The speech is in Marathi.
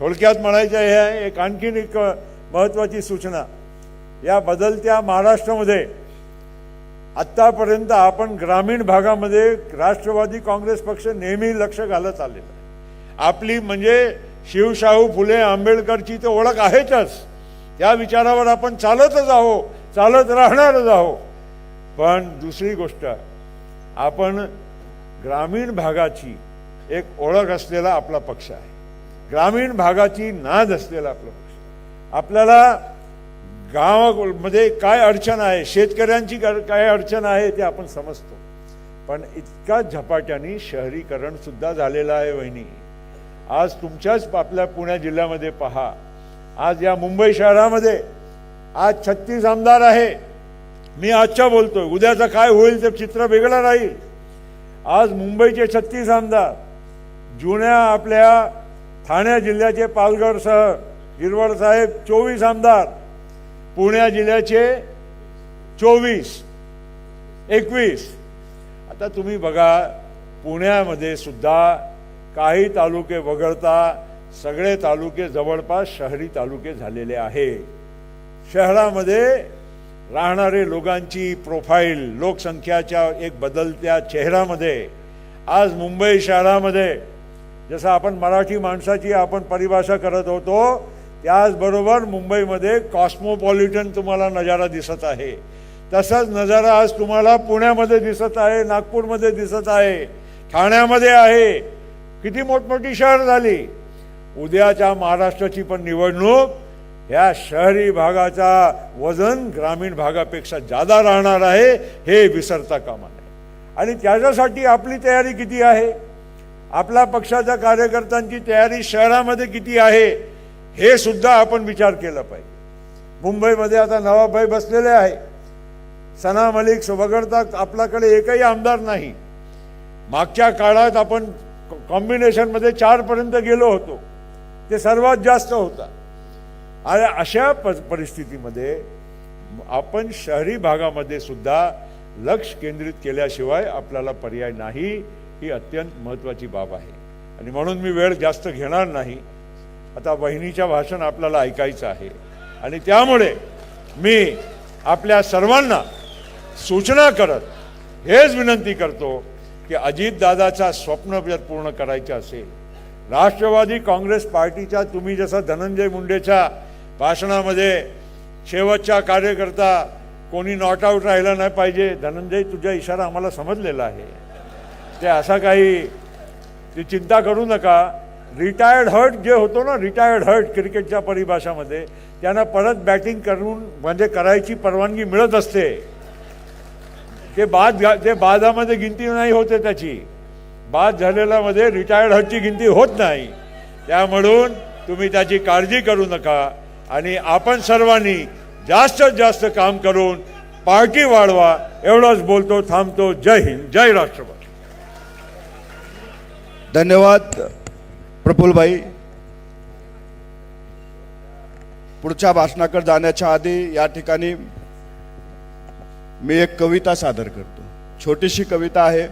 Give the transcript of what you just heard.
थोडक्यात म्हणायचं आहे, एक आणखीन एक महत्त्वाची सूचना, या बदलत्या महाराष्ट्रामध्ये आत्तापर्यंत आपण ग्रामीण भागामध्ये राष्ट्रवादी काँग्रेस पक्ष नेहमी लक्ष घालत आलेला आहे. आपली म्हणजे शिवशाहू फुले आंबेडकरची तर ओळख आहेच, त्या विचारावर आपण चालतच आहोत, चालत राहणारच आहोत. पण दुसरी गोष्ट, आपण ग्रामीण भागाची एक ओळख असलेला आपला पक्ष आहे, ग्रामीण भागाची नाद असलेला आपला पक्ष. आपल्याला गावामध्ये काय अडचण आहे, शेतकऱ्यांची काय अडचण आहे ते आपण समजतो, पण इतका झपाट्याने शहरीकरण सुद्धा झालेलं आहे वहिनी. आज तुमच्याच आपल्या पुणे जिल्ह्यामध्ये पहा, आज या मुंबई शहरामध्ये आज 36 आमदार आहे. मी आजच्या बोलतोय, उद्याचं काय होईल ते चित्र वेगळं राहील. आज मुंबईचे 36 आमदार, जुन्या आपल्या ठाणे जिल्ह्याचे पालघरसह गिरवड साहेब 24 आमदार, पुणे जिल्ह्याचे 24, 21. आता तुम्ही बघा, पुण्यामध्ये सुद्धा काही तालुके वगळता सगळे तालुके जवळपास शहरी तालुके झालेले आहे. शहरामध्ये राहणारे लोकांची प्रोफाईल लोकसंख्याच्या एक बदलत्या चेहऱ्यामध्ये आज मुंबई शहरामध्ये जसं आपण मराठी माणसाची आपण परिभाषा करत होतो, त्याचबरोबर मुंबईमध्ये कॉस्मोपॉलिटन तुम्हाला नजारा दिसत आहे. तसाच नजारा आज तुम्हाला पुण्यामध्ये दिसत आहे, नागपूरमध्ये दिसत आहे, ठाण्यामध्ये आहे. किती मोठमोठी शहर झाली. उद्याच्या महाराष्ट्राची पण निवडणूक ह्या शहरी भागाचा वजन ग्रामीण भागापेक्षा जादा राहणार आहे, हे विसरता कामा नये. आणि त्याच्यासाठी आपली तयारी किती आहे, आपल्या पक्षाच्या कार्यकर्त्यांची तयारी शहरामध्ये किती आहे, हे सुद्धा आपण विचार केला पाहिजे. मुंबईमध्ये आता नवाबभाई बसलेले आहे, सना मलिक वगळता आपल्याकडे एकही आमदार नाही. मागच्या काळात आपण कॉम्बिनेशनमध्ये 4 पर्यंत गेलो होतो, ते सर्वात जास्त होता. आणि अशा परिस्थितीमध्ये आपण शहरी भागामध्ये सुद्धा लक्ष केंद्रित केल्याशिवाय आपल्याला पर्याय नाही, ही अत्यंत महत्त्वाची बाब आहे. आणि म्हणून मी वेळ जास्त घेणार नाही. आता वहिनीच्या भाषण आपल्याला ऐकायचं आहे, आणि त्यामुळे मी आपल्या सर्वांना सूचना करत हेच विनंती करतो की अजितदादाचा स्वप्न जर पूर्ण करायचं असेल, राष्ट्रवादी काँग्रेस पार्टीच्या तुम्ही जसं धनंजय मुंडेच्या भाषणामध्ये शेवटचा कार्यकर्ता कोणी नॉट आऊट राहिला नाही पाहिजे, धनंजय तुझा इशारा आम्हाला समजलेला आहे, ते असा काही ती चिंता करू नका. रिटायर्ड हर्ट जे होतो ना, रिटायर्ड हर्ट क्रिकेटच्या परिभाषामध्ये, त्यांना परत बॅटिंग करून म्हणजे करायची परवानगी मिळत असते. ते बादामध्ये गिनती नाही होते, त्याची बाद झालेल्यामध्ये रिटायर्ड हर्टची गिनती होत नाही. त्यामुळं तुम्ही त्याची काळजी करू नका, आणि आपण सर्वांनी जास्तीत जास्त काम करून पार्टी वाढवा, एवढंच बोलतो, थांबतो. जय हिंद, जय राष्ट्रवादी. धन्यवाद प्रफुल्लभाई. पुढच्या भाषणाकडे जाण्याच्या आधी या ठिकाणी मी एक कविता सादर करतो. छोटीशी कविता आहे.